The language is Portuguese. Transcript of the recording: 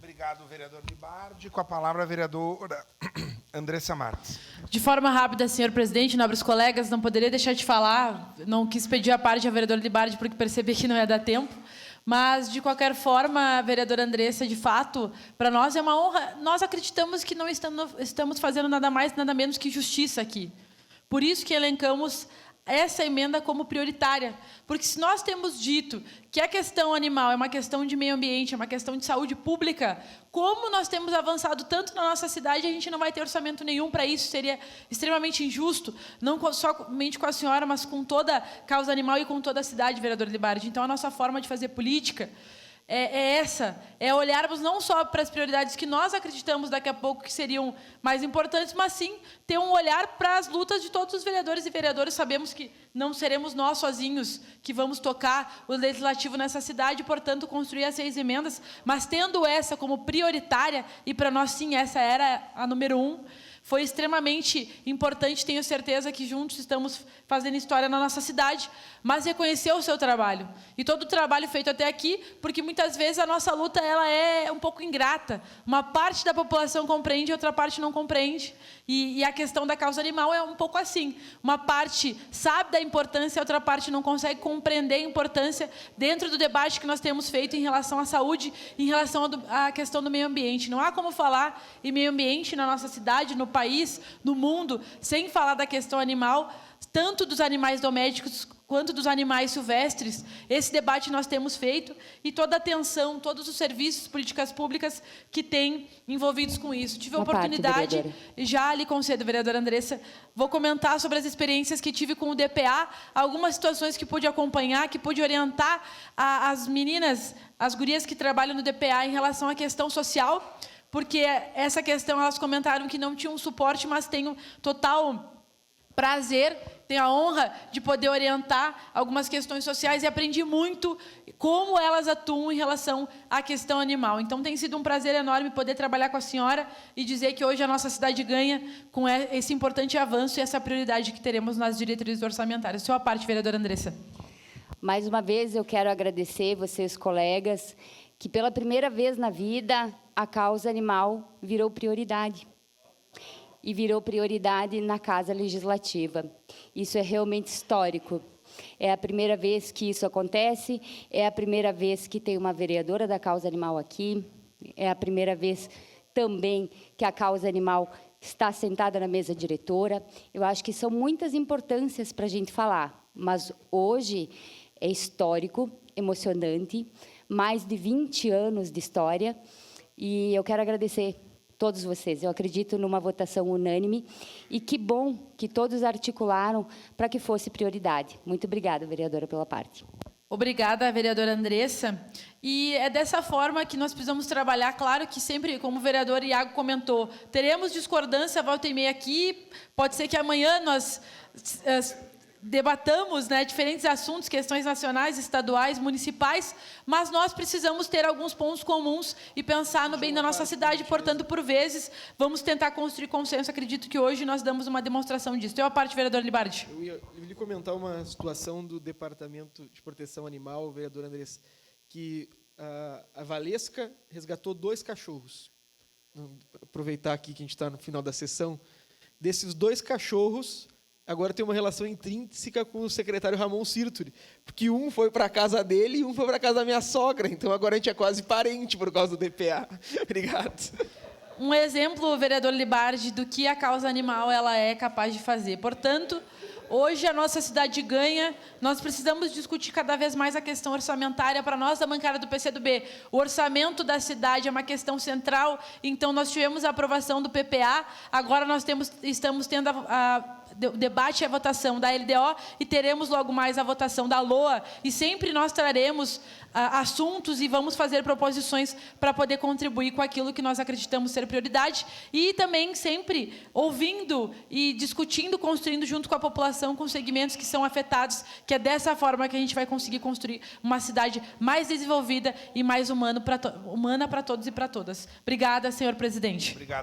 Obrigado, vereador Libardi. Com a palavra, a vereadora Andressa Marques. De forma rápida, senhor presidente, nobres colegas, não poderia deixar de falar, não quis pedir a parte ao vereador Libardi porque percebi que não ia dar tempo, mas, de qualquer forma, a vereadora Andressa, de fato, para nós é uma honra. Nós acreditamos que não estamos fazendo nada mais, nada menos que justiça aqui. Por isso que elencamos essa emenda como prioritária, porque se nós temos dito que a questão animal é uma questão de meio ambiente, é uma questão de saúde pública, como nós temos avançado tanto na nossa cidade, a gente não vai ter orçamento nenhum para isso, seria extremamente injusto, não somente com a senhora, mas com toda a causa animal e com toda a cidade, vereador Libardi. Então, a nossa forma de fazer política é olharmos não só para as prioridades que nós acreditamos daqui a pouco que seriam mais importantes, mas sim ter um olhar para as lutas de todos os vereadores e vereadoras. Sabemos que não seremos nós sozinhos que vamos tocar o legislativo nessa cidade, portanto, construir as 6 emendas, mas tendo essa como prioritária, e para nós, sim, essa era a número 1, foi extremamente importante, tenho certeza que juntos estamos fazendo história na nossa cidade, mas reconhecer o seu trabalho. E todo o trabalho feito até aqui, porque muitas vezes a nossa luta ela é um pouco ingrata. Uma parte da população compreende, outra parte não compreende. E a questão da causa animal é um pouco assim. Uma parte sabe da importância, a outra parte não consegue compreender a importância dentro do debate que nós temos feito em relação à saúde, em relação à questão do meio ambiente. Não há como falar em meio ambiente na nossa cidade, no país, no mundo, sem falar da questão animal, tanto dos animais domésticos quanto dos animais silvestres. Esse debate nós temos feito e toda a atenção, todos os serviços, políticas públicas que têm envolvidos com isso. Tive a oportunidade, já lhe concedo, vereadora Andressa, vou comentar sobre as experiências que tive com o DPA, algumas situações que pude acompanhar, que pude orientar as meninas, as gurias que trabalham no DPA em relação à questão social, porque essa questão elas comentaram que não tinham suporte, mas tenho total prazer, tenho a honra de poder orientar algumas questões sociais e aprendi muito como elas atuam em relação à questão animal. Então, tem sido um prazer enorme poder trabalhar com a senhora e dizer que hoje a nossa cidade ganha com esse importante avanço e essa prioridade que teremos nas diretrizes orçamentárias. Sua parte, vereadora Andressa. Mais uma vez, eu quero agradecer vocês, colegas, que pela primeira vez na vida a causa animal virou prioridade. E virou prioridade na Casa Legislativa. Isso é realmente histórico. É a primeira vez que isso acontece, é a primeira vez que tem uma vereadora da causa animal aqui, é a primeira vez também que a causa animal está sentada na mesa diretora. Eu acho que são muitas importâncias para a gente falar, mas hoje é histórico, emocionante, mais de 20 anos de história, e eu quero agradecer todos vocês. Eu acredito numa votação unânime e que bom que todos articularam para que fosse prioridade. Muito obrigada, vereadora, pela parte. Obrigada, vereadora Andressa. E é dessa forma que nós precisamos trabalhar. Claro que sempre, como o vereador Iago comentou, teremos discordância, volta e meia aqui. Pode ser que amanhã nós debatamos, né, diferentes assuntos, questões nacionais, estaduais, municipais, mas nós precisamos ter alguns pontos comuns e pensar no bem da nossa cidade. Portanto, por vezes, vamos tentar construir consenso. Acredito que hoje nós damos uma demonstração disso. Tem a parte, vereador Libardi. Eu ia lhe comentar uma situação do Departamento de Proteção Animal, vereador Andressa, que a Valesca resgatou 2 cachorros. Vou aproveitar aqui que a gente está no final da sessão. Desses 2 cachorros, agora tem uma relação intrínseca com o secretário Ramon Sirturi, porque um foi para a casa dele e um foi para a casa da minha sogra. Então, agora a gente é quase parente por causa do DPA. Obrigado. Um exemplo, vereador Libardi, do que a causa animal ela é capaz de fazer. Portanto, hoje a nossa cidade ganha, nós precisamos discutir cada vez mais a questão orçamentária. Para nós, da bancada do PCdoB, o orçamento da cidade é uma questão central, então nós tivemos a aprovação do PPA, agora nós estamos tendo o debate e a votação da LDO e teremos logo mais a votação da LOA, e sempre nós traremos assuntos e vamos fazer proposições para poder contribuir com aquilo que nós acreditamos ser prioridade e também sempre ouvindo e discutindo, construindo junto com a população, com segmentos que são afetados, que é dessa forma que a gente vai conseguir construir uma cidade mais desenvolvida e mais humana para todos e para todas. Obrigada, senhor presidente. Obrigado.